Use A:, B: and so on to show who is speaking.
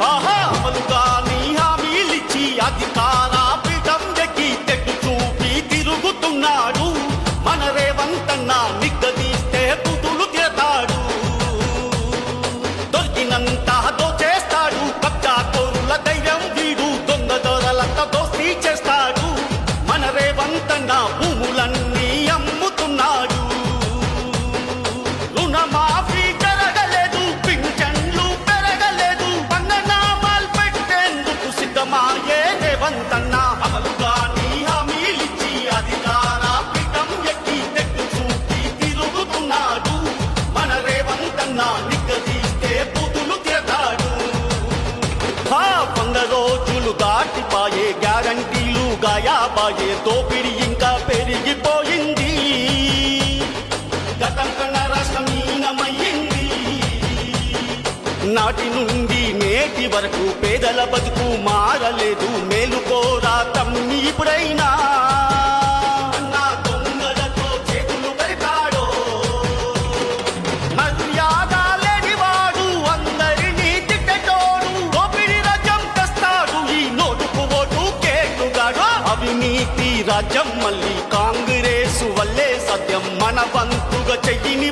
A: ఆహా అమలుగా నీ హామీలిచ్చి అధికార పీఠం ఎక్కి తెట్టు చూపి తిరుగుతున్నాడు మన రేవంతన్న. నిగ్గదీస్తే బుద్ధులు తిరతాడు, దొరికినంత దోచేస్తాడు. కబ్జా కోరుల ధైర్యం వీడు, దొంగ దొరలంత దోస్తీ చేస్తాడు. మన రేవంతన్న భూములన్నీ అమ్ముతున్నాడు. రుణమాఫీ జరగలేదు, పింఛన్లు పెరగలేదు, పంగనామాలు పెట్టేందుకు సిద్ధమాయే రేవంతన్న. అమలుగా నీ హామీలిచ్చి అధికార పీఠం ఎక్కి తెట్టు చూపి తిరుగుతున్నాడు మన రేవంతన్న. నిగ్గదీస్తే బూతులు తిరగాడు. 100 రోజులు దాటిపాయే, గ్యారంటీలు గాయాబాయే, దోపిడి ఇంకా పెరిగిపోయింది. గతం కన్నా రాష్ట్రం హీనమయ్యింది. నాటి నుండి నేటి వరకు పేదల బతుకు మారలేదు. మేలుకోరా తమ్మి ఇప్పుడైనా. నా దొంగలతో చేతులు పెడతాడో, మర్యాద లేనివాడు, అందరినీ తిట్టేటోడు, దోపిడి రాజ్యం తెస్తాడు ఈ నోటుకు ఓటు కేటుగాడు. అవినీతి రాజ్యం మళ్ళీ కాంగ్రెస్ వల్లే సత్యం. మన వంతుగా చెయ్యిని